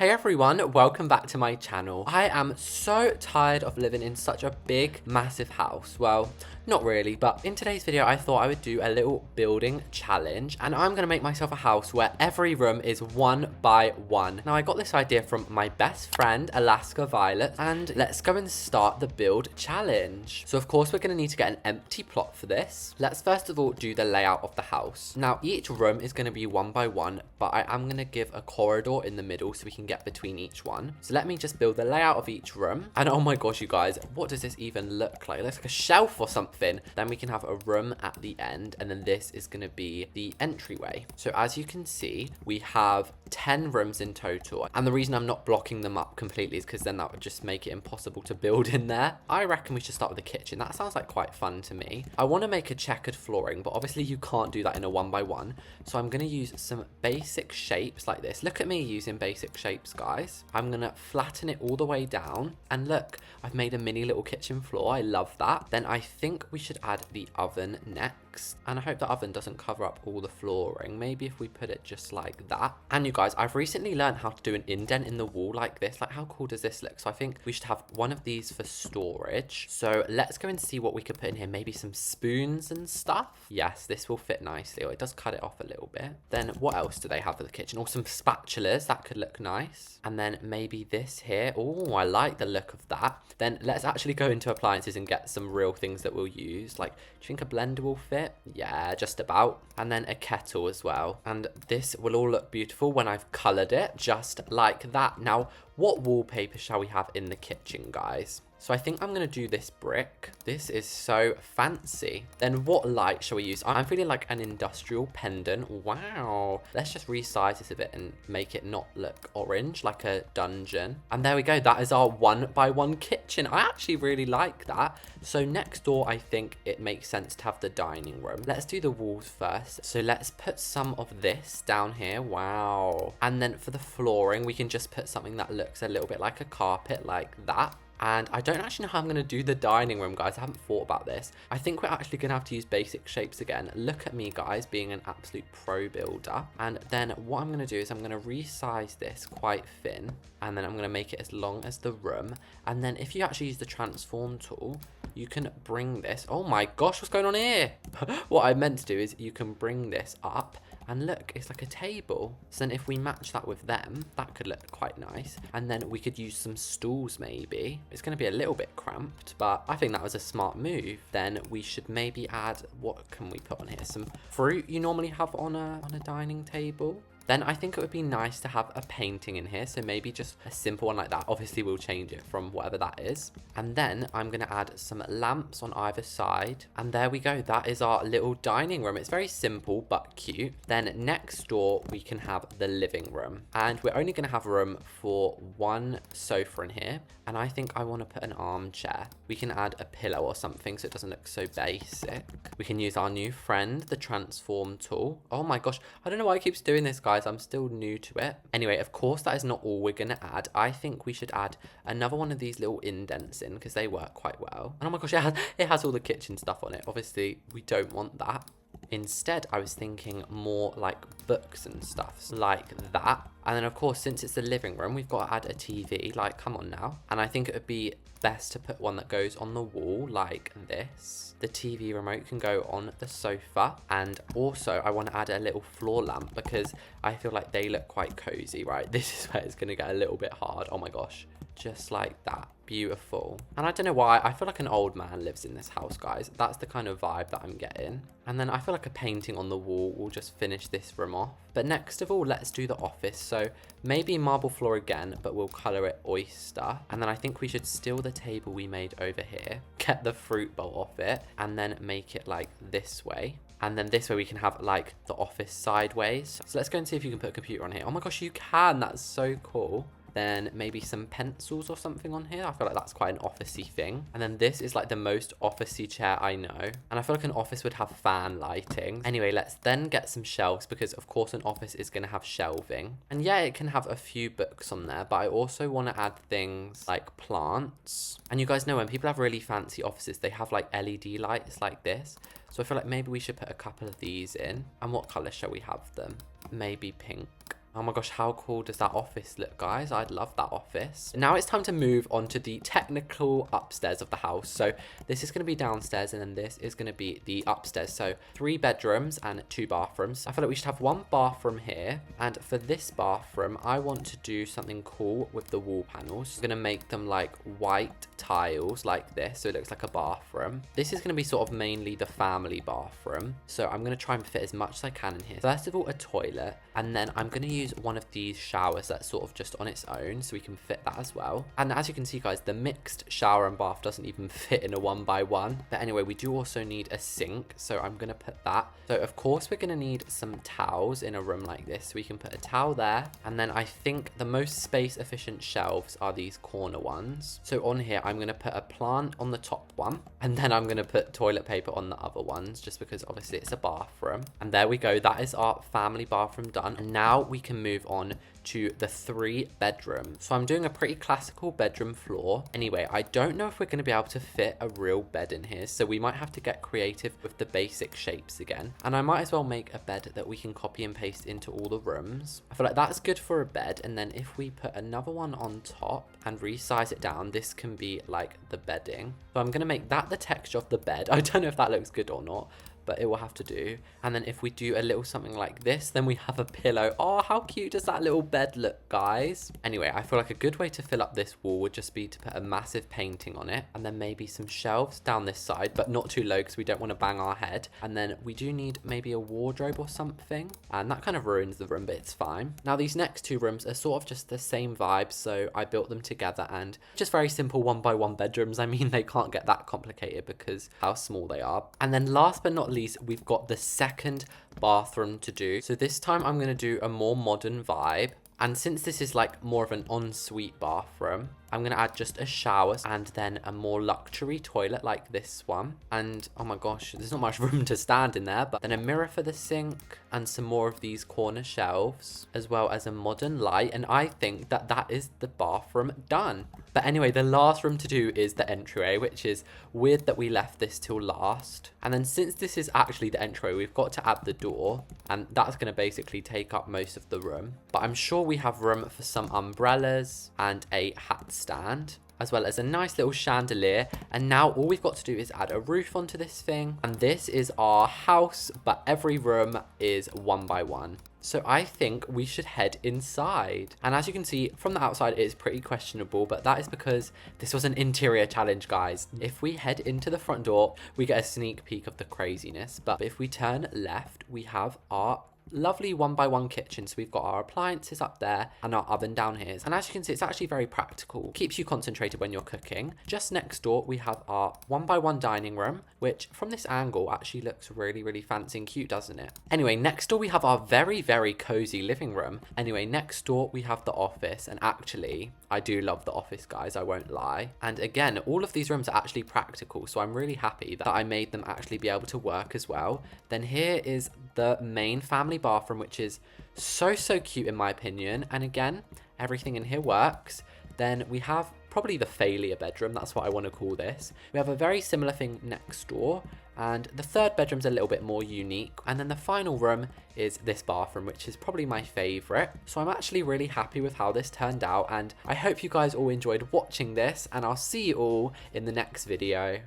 Hey everyone, welcome back to my channel. I am so tired of living in such a big, massive house. Well, not really, but in today's video, I thought I would do a little building challenge, and I'm gonna make myself a house where every room is 1 by 1. Now, I got this idea from my best friend, Alaska Violet, and let's go and start the build challenge. So, of course, we're gonna need to get an empty plot for this. Let's first of all do the layout of the house. Now, each room is gonna be 1 by 1, but I am gonna give a corridor in the middle so we can get between each one. So let me just build the layout of each room. And oh my gosh, you guys, what does this even look like? It looks like a shelf or something. Then we can have a room at the end, and then this is going to be the entryway. So as you can see, we have 10 rooms in total. And the reason I'm not blocking them up completely is because then that would just make it impossible to build in there. I reckon we should start with the kitchen. That sounds like quite fun to me. I want to make a checkered flooring, but obviously you can't do that in a 1 by 1. So I'm going to use some basic shapes like this. Look at me using basic shapes, guys. I'm going to flatten it all the way down. And look, I've made a mini little kitchen floor. I love that. Then I think we should add the oven next. And I hope the oven doesn't cover up all the flooring. Maybe if we put it just like that. And you guys, I've recently learned how to do an indent in the wall like this. Like, how cool does this look? So I think we should have one of these for storage. So let's go and see what we could put in here. Maybe some spoons and stuff. Yes, this will fit nicely. Oh, it does cut it off a little bit. Then what else do they have for the kitchen? Or some spatulas. That could look nice. And then maybe this here. Oh, I like the look of that. Then let's actually go into appliances and get some real things that we'll use. Like, do you think a blender will fit? Yeah, just about. And then a kettle as well. And this will all look beautiful when I've coloured it, just like that. Now, what wallpaper shall we have in the kitchen, guys? So I think I'm going to do this brick. This is so fancy. Then what light shall we use? I'm feeling like an industrial pendant. Wow. Let's just resize this a bit and make it not look orange, like a dungeon. And there we go. That is our 1 by 1 kitchen. I actually really like that. So next door, I think it makes sense to have the dining room. Let's do the walls first. So let's put some of this down here. Wow. And then for the flooring, we can just put something that looks a little bit like a carpet, like that. And I don't actually know how I'm going to do the dining room, guys. I haven't thought about this. I think we're actually going to have to use basic shapes again. Look at me, guys, being an absolute pro builder. And then what I'm going to do is I'm going to resize this quite thin. And then I'm going to make it as long as the room. And then if you actually use the transform tool, you can bring this. Oh my gosh, what's going on here? What I meant to do is you can bring this up. And look, it's like a table. So then if we match that with them, that could look quite nice. And then we could use some stools maybe. It's going to be a little bit cramped, but I think that was a smart move. Then we should maybe add, what can we put on here? Some fruit you normally have on a dining table. Then I think it would be nice to have a painting in here. So maybe just a simple one like that. Obviously, we'll change it from whatever that is. And then I'm going to add some lamps on either side. And there we go. That is our little dining room. It's very simple, but cute. Then next door, we can have the living room. And we're only going to have room for one sofa in here. And I think I want to put an armchair. We can add a pillow or something so it doesn't look so basic. We can use our new friend, the transform tool. Oh my gosh. I don't know why it keeps doing this, guys. I'm still new to it. Anyway, of course, that is not all we're going to add. I think we should add another one of these little indents in because they work quite well. And oh my gosh, it has all the kitchen stuff on it. Obviously, we don't want that. Instead, I was thinking more like books and stuff like that. And then, of course, since it's the living room, we've got to add a TV. Like, come on now. And I think it would be best to put one that goes on the wall like this. The TV remote can go on the sofa. And also, I want to add a little floor lamp because I feel like they look quite cozy, right? This is where it's going to get a little bit hard. Oh my gosh. Just like that. Beautiful. And I don't know why, I feel like an old man lives in this house, guys. That's the kind of vibe that I'm getting. And then I feel like a painting on the wall will just finish this room off. But next of all, let's do the office. So maybe marble floor again, but we'll colour it oyster. And then I think we should steal the table we made over here, get the fruit bowl off it, and then make it like this way. And then this way we can have like the office sideways. So let's go and see if you can put a computer on here. Oh my gosh, you can. That's so cool. Then maybe some pencils or something on here. I feel like that's quite an officey thing. And then this is like the most officey chair I know. And I feel like an office would have fan lighting. Anyway, let's then get some shelves because of course an office is going to have shelving. And yeah, it can have a few books on there, but I also want to add things like plants. And you guys know when people have really fancy offices, they have like LED lights like this. So I feel like maybe we should put a couple of these in. And what color shall we have them? Maybe pink. Oh my gosh, how cool does that office look, guys? I'd love that office. Now it's time to move on to the technical upstairs of the house. So this is going to be downstairs, and then this is going to be the upstairs. So 3 bedrooms and 2 bathrooms. I feel like we should have 1 bathroom here. And for this bathroom, I want to do something cool with the wall panels. I'm going to make them like white tiles like this, so it looks like a bathroom. This is going to be sort of mainly the family bathroom. So I'm going to try and fit as much as I can in here. First of all, a toilet, and then I'm going to use one of these showers that's sort of just on its own, so we can fit that as well. And as you can see, guys, the mixed shower and bath doesn't even fit in a 1x1. But anyway, we do also need a sink, so I'm going to put that. So of course we're going to need some towels in a room like this, so we can put a towel there. And then I think the most space efficient shelves are these corner ones. So on here, I'm going to put a plant on the top one, and then I'm going to put toilet paper on the other ones, just because obviously it's a bathroom. And there we go, that is our family bathroom done. And now we can move on to the 3 bedrooms. So I'm doing a pretty classical bedroom floor. Anyway, I don't know if we're going to be able to fit a real bed in here, so we might have to get creative with the basic shapes again. And I might as well make a bed that we can copy and paste into all the rooms. I feel like that's good for a bed, and then if we put another one on top and resize it down, this can be like the bedding. So I'm going to make that the texture of the bed. I don't know if that looks good or not, but it will have to do. And then if we do a little something like this, then we have a pillow. Oh, how cute does that little bed look, guys? Anyway, I feel like a good way to fill up this wall would just be to put a massive painting on it, and then maybe some shelves down this side, but not too low because we don't want to bang our head. And then we do need maybe a wardrobe or something, and that kind of ruins the room, but it's fine. Now these next 2 rooms are sort of just the same vibe, so I built them together, and just very simple 1x1 bedrooms. I mean, they can't get that complicated because how small they are. And then last but not least, we've got the second bathroom to do. So this time I'm going to do a more modern vibe. And since this is like more of an ensuite bathroom, I'm going to add just a shower and then a more luxury toilet like this one. And oh my gosh, there's not much room to stand in there, but then a mirror for the sink and some more of these corner shelves, as well as a modern light. And I think that that is the bathroom done. But anyway, the last room to do is the entryway, which is weird that we left this till last. And then since this is actually the entryway, we've got to add the door, and that's going to basically take up most of the room. But I'm sure we have room for some umbrellas and a hat stand, as well as a nice little chandelier. And now all we've got to do is add a roof onto this thing. And this is our house, but every room is 1x1. So I think we should head inside. And as you can see from the outside, it is pretty questionable, but that is because this was an interior challenge, guys. If we head into the front door, we get a sneak peek of the craziness. But if we turn left, we have our lovely 1x1 kitchen. So we've got our appliances up there and our oven down here. And as you can see, it's actually very practical. Keeps you concentrated when you're cooking. Just next door, we have our 1x1 dining room, which from this angle actually looks really, really fancy and cute, doesn't it? Anyway, next door, we have our very, very cozy living room. Anyway, next door, we have the office. And actually, I do love the office, guys, I won't lie. And again, all of these rooms are actually practical. So I'm really happy that I made them actually be able to work as well. Then here is the main family bathroom, which is so cute in my opinion. And again, everything in here works. Then we have probably the failure bedroom, that's what I want to call this. We have a very similar thing next door, and the third bedroom's a little bit more unique. And then the final room is this bathroom, which is probably my favorite. So I'm actually really happy with how this turned out, and I hope you guys all enjoyed watching this, and I'll see you all in the next video.